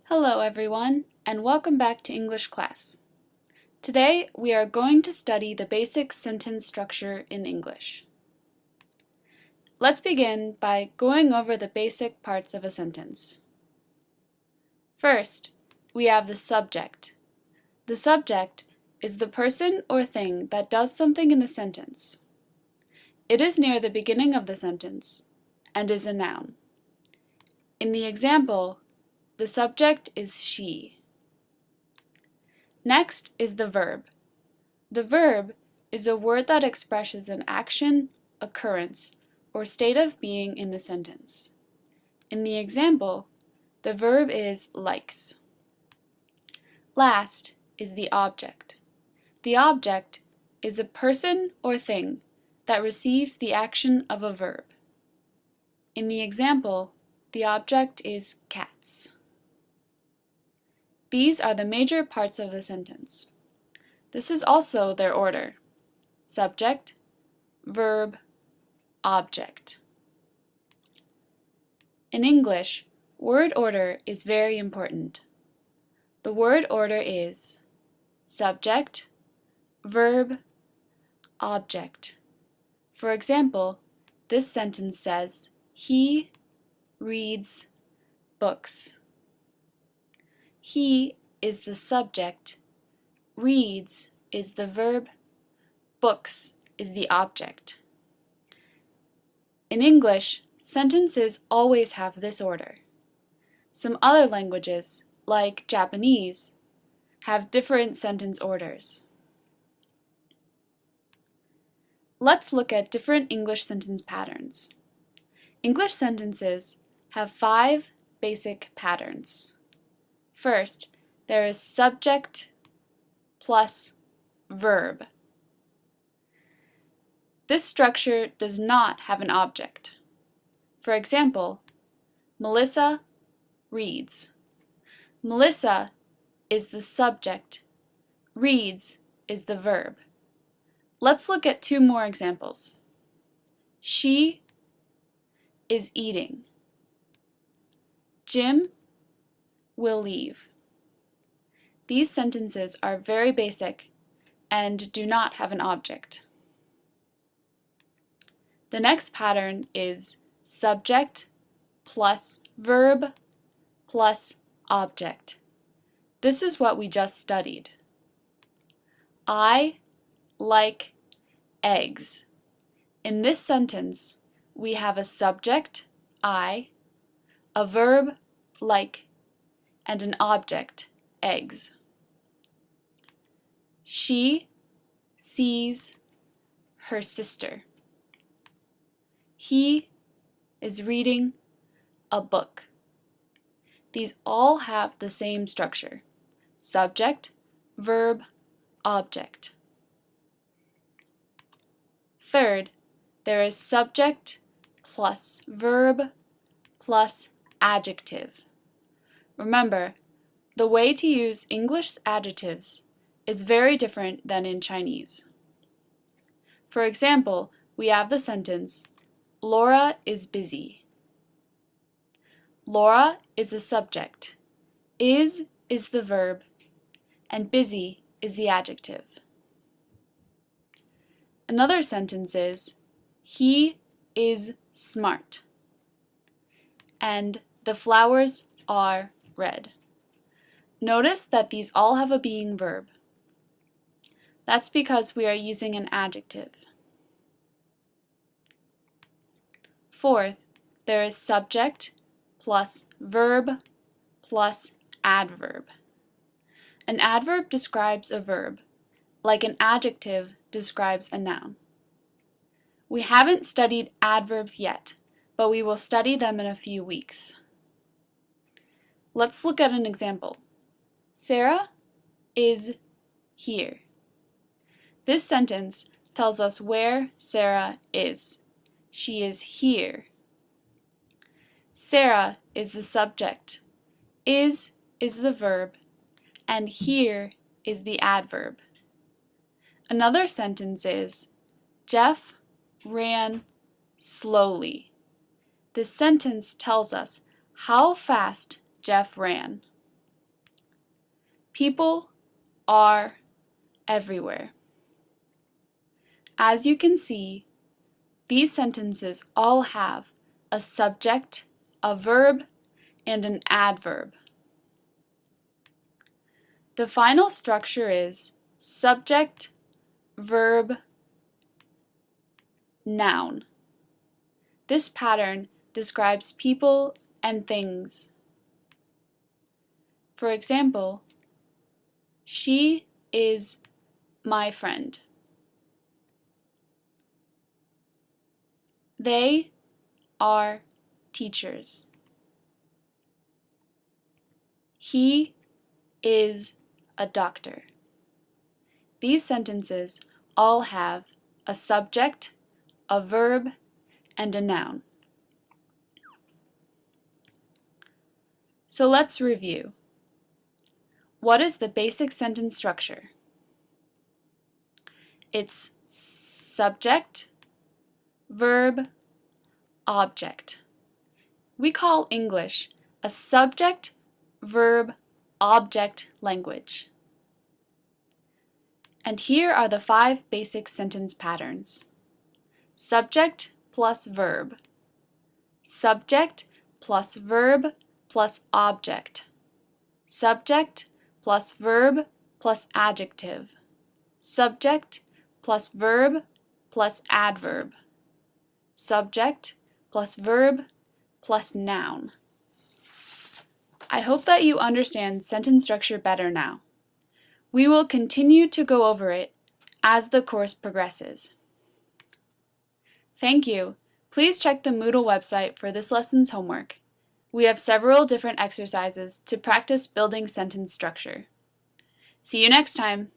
Hello everyone, and welcome back to English class. Today we are going to study the basic sentence structure in English. Let's begin by going over the basic parts of a sentence. First, we have the subject. The subject is the person or thing that does something in the sentence. It is near the beginning of the sentence and is a noun. In the example, the subject is she. Next is the verb. The verb is a word that expresses an action, occurrence, or state of being in the sentence. In the example, the verb is likes. Last is the object. The object is a person or thing that receives the action of a verb. In the example, the object is cats. These are the major parts of the sentence. This is also their order: subject, verb, object. In English, word order is very important. The word order is subject, verb, object. For example, this sentence says, he reads books. He is the subject, reads is the verb, books is the object. In English, sentences always have this order. Some other languages, like Japanese, have different sentence orders. Let's look at different English sentence patterns. English sentences have 5 basic patterns. First, there is subject plus verb. This structure does not have an object. For example, Melissa reads. Melissa is the subject. Reads is the verb. Let's look at 2 more examples. She is eating. Jim will leave. These sentences are very basic and do not have an object. The next pattern is subject plus verb plus object. This is what we just studied. I like eggs. In this sentence, we have a subject, I, a verb, like, and an object, eggs. She sees her sister. He is reading a book. These all have the same structure: subject, verb, object. Third, there is subject plus verb plus adjective. Remember, the way to use English adjectives is very different than in Chinese. For example, we have the sentence, Laura is busy. Laura is the subject, is the verb, and busy is the adjective. Another sentence is, he is smart, and the flowers are red. Notice that these all have a being verb. That's because we are using an adjective. Fourth, there is subject plus verb plus adverb. An adverb describes a verb, like an adjective describes a noun. We haven't studied adverbs yet, but we will study them in a few weeks. Let's look at an example. Sarah is here. This sentence tells us where Sarah is. She is here. Sarah is the subject. Is the verb, and here is the adverb. Another sentence is, Jeff ran slowly. This sentence tells us how fast Jeff ran. People are everywhere. As you can see, these sentences all have a subject, a verb, and an adverb. The final structure is subject, verb, noun. This pattern describes people and things. For example, she is my friend. They are teachers. He is a doctor. These sentences all have a subject, a verb, and a noun. So let's review. What is the basic sentence structure? It's subject, verb, object. We call English a subject, verb, object language. And here are the 5 basic sentence patterns. Subject plus verb. Subject plus verb plus object. Subject plus verb plus adjective. Subject plus verb plus adverb. Subject plus verb plus noun. I hope that you understand sentence structure better now. We will continue to go over it as the course progresses. Thank you. Please check the Moodle website for this lesson's homework. We have several different exercises to practice building sentence structure. See you next time.